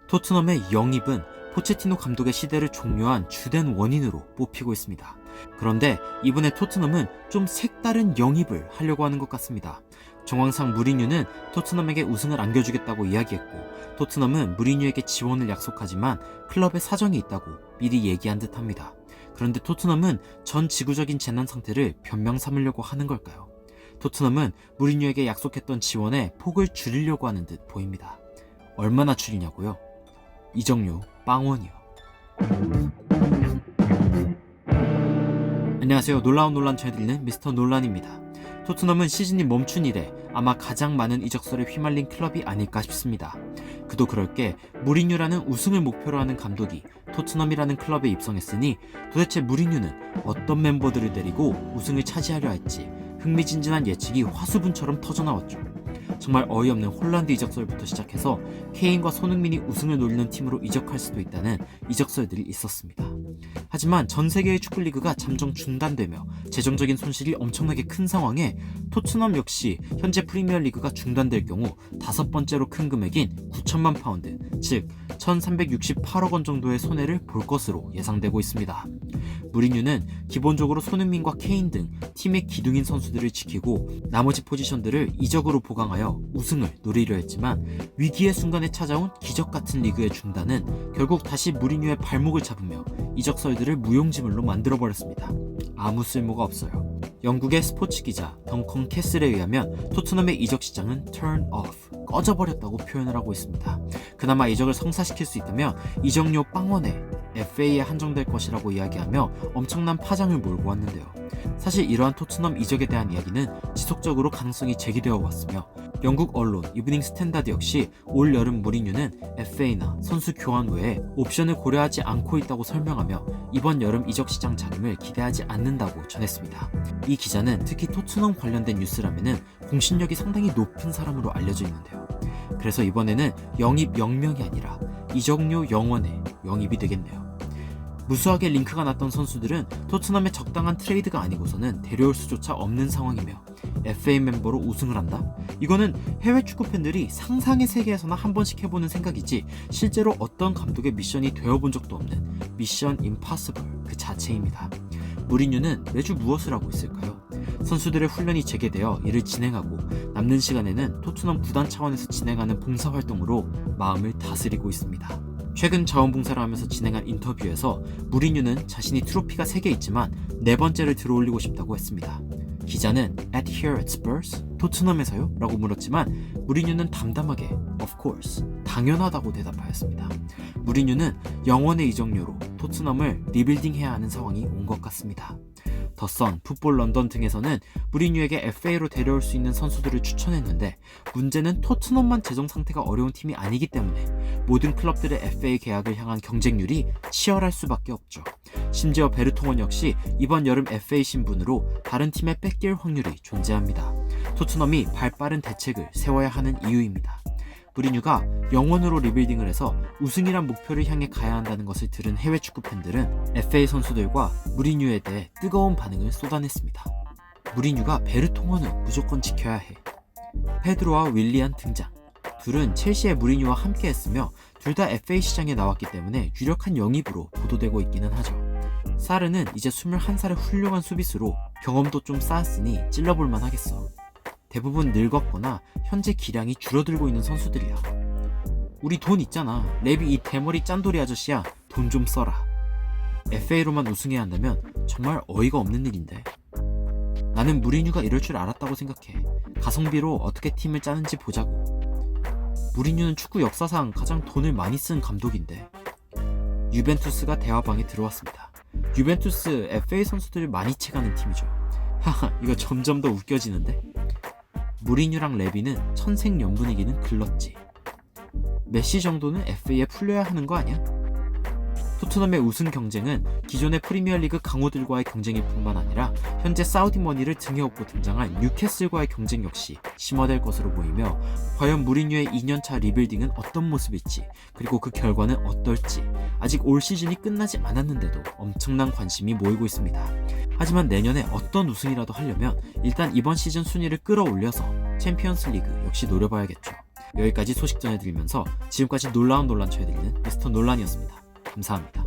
토트넘의 영입은 포체티노 감독의 시대를 종료한 주된 원인으로 뽑히고 있습니다. 그런데 이번에 토트넘은 좀 색다른 영입을 하려고 하는 것 같습니다. 정황상 무리뉴는 토트넘에게 우승을 안겨주겠다고 이야기했고, 토트넘은 무리뉴에게 지원을 약속하지만 클럽에 사정이 있다고 미리 얘기한 듯합니다. 그런데 토트넘은 전 지구적인 재난 상태를 변명 삼으려고 하는 걸까요? 토트넘은 무리뉴에게 약속했던 지원에 폭을 줄이려고 하는 듯 보입니다. 얼마나 줄이냐고요? 이적료 빵원이요. 안녕하세요. 놀라운 논란 전해드리는 미스터 논란입니다. 토트넘은 시즌이 멈춘 이래 아마 가장 많은 이적설에 휘말린 클럽이 아닐까 싶습니다. 그도 그럴 게 무리뉴라는 우승을 목표로 하는 감독이 토트넘이라는 클럽에 입성했으니 도대체 무리뉴는 어떤 멤버들을 데리고 우승을 차지하려 할지 흥미진진한 예측이 화수분처럼 터져나왔죠. 정말 어이없는 홀란드 이적설부터 시작해서 케인과 손흥민이 우승을 노리는 팀으로 이적할 수도 있다는 이적설들이 있었습니다. 하지만 전 세계의 축구리그가 잠정 중단되며 재정적인 손실이 엄청나게 큰 상황에 토트넘 역시 현재 프리미어리그가 중단될 경우 5번째로 큰 금액인 9천만 파운드, 즉 1368억 원 정도의 손해를 볼 것으로 예상되고 있습니다. 무리뉴는 기본적으로 손흥민과 케인 등 팀의 기둥인 선수들을 지키고 나머지 포지션들을 이적으로 보강하여 우승을 노리려 했지만, 위기의 순간에 찾아온 기적같은 리그의 중단은 결국 다시 무리뉴의 발목을 잡으며 이적설들을 무용지물로 만들어버렸습니다. 아무 쓸모가 없어요. 영국의 스포츠 기자 덩컨 캐슬에 의하면 토트넘의 이적 시장은 turn off, 꺼져버렸다고 표현을 하고 있습니다. 그나마 이적을 성사시킬 수 있다면 이적료 빵원에 FA에 한정될 것이라고 이야기하며 엄청난 파장을 몰고 왔는데요. 사실 이러한 토트넘 이적에 대한 이야기는 지속적으로 가능성이 제기되어 왔으며, 영국 언론 이브닝 스탠다드 역시 올 여름 무리뉴는 FA나 선수 교환 외에 옵션을 고려하지 않고 있다고 설명하며 이번 여름 이적 시장 자금을 기대하지 않는다고 전했습니다. 이 기자는 특히 토트넘 관련된 뉴스라면은 공신력이 상당히 높은 사람으로 알려져 있는데요. 그래서 이번에는 영입 0명이 아니라 이적료 0원의 영입이 되겠네요. 무수하게 링크가 났던 선수들은 토트넘의 적당한 트레이드가 아니고서는 데려올 수조차 없는 상황이며, FA 멤버로 우승을 한다? 이거는 해외 축구 팬들이 상상의 세계에서나 한 번씩 해보는 생각이지 실제로 어떤 감독의 미션이 되어본 적도 없는 미션 임파서블 그 자체입니다. 무리뉴는 매주 무엇을 하고 있을까요? 선수들의 훈련이 재개되어 이를 진행하고 남는 시간에는 토트넘 구단 차원에서 진행하는 봉사활동으로 마음을 다스리고 있습니다. 최근 자원봉사를 하면서 진행한 인터뷰에서 무리뉴는 자신이 트로피가 3개 있지만 4번째를 들어올리고 싶다고 했습니다. 기자는 at here at Spurs? 토트넘에서요? 라고 물었지만 무리뉴는 담담하게 of course, 당연하다고 대답하였습니다. 무리뉴는 영원의 이적료로 토트넘을 리빌딩해야 하는 상황이 온 것 같습니다. 더 선, 풋볼 런던 등에서는 무리뉴에게 FA로 데려올 수 있는 선수들을 추천했는데, 문제는 토트넘만 재정 상태가 어려운 팀이 아니기 때문에 모든 클럽들의 FA 계약을 향한 경쟁률이 치열할 수밖에 없죠. 심지어 베르통원 역시 이번 여름 FA 신분으로 다른 팀에 뺏길 확률이 존재합니다. 토트넘이 발빠른 대책을 세워야 하는 이유입니다. 무리뉴가 영원으로 리빌딩을 해서 우승이란 목표를 향해 가야 한다는 것을 들은 해외 축구 팬들은 FA 선수들과 무리뉴에 대해 뜨거운 반응을 쏟아냈습니다. 무리뉴가 베르통원을 무조건 지켜야 해. 페드로와 윌리안 등장. 둘은 첼시의 무리뉴와 함께 했으며 둘 다 FA 시장에 나왔기 때문에 유력한 영입으로 보도되고 있기는 하죠. 사르는 이제 21살의 훌륭한 수비수로 경험도 좀 쌓았으니 찔러볼만 하겠어. 대부분 늙었거나 현재 기량이 줄어들고 있는 선수들이야. 우리 돈 있잖아. 레비 이 대머리 짠돌이 아저씨야. 돈 좀 써라. FA로만 우승해야 한다면 정말 어이가 없는 일인데. 나는 무리뉴가 이럴 줄 알았다고 생각해. 가성비로 어떻게 팀을 짜는지 보자고. 무리뉴는 축구 역사상 가장 돈을 많이 쓴 감독인데. 유벤투스가 대화방에 들어왔습니다. 유벤투스 FA 선수들을 많이 채가는 팀이죠. 하하, 이거 점점 더 웃겨지는데. 무리뉴랑 레비는 천생연분이기는 글렀지. 메시 정도는 FA에 풀려야 하는 거 아니야? 토트넘의 우승 경쟁은 기존의 프리미어리그 강호들과의 경쟁일 뿐만 아니라 현재 사우디머니를 등에 업고 등장한 뉴캐슬과의 경쟁 역시 심화될 것으로 보이며, 과연 무리뉴의 2년차 리빌딩은 어떤 모습일지, 그리고 그 결과는 어떨지 아직 올 시즌이 끝나지 않았는데도 엄청난 관심이 모이고 있습니다. 하지만 내년에 어떤 우승이라도 하려면 일단 이번 시즌 순위를 끌어올려서 챔피언스 리그 역시 노려봐야겠죠. 여기까지 소식 전해드리면서 지금까지 놀라운 논란 전해드리는 미스터 논란이었습니다. 감사합니다.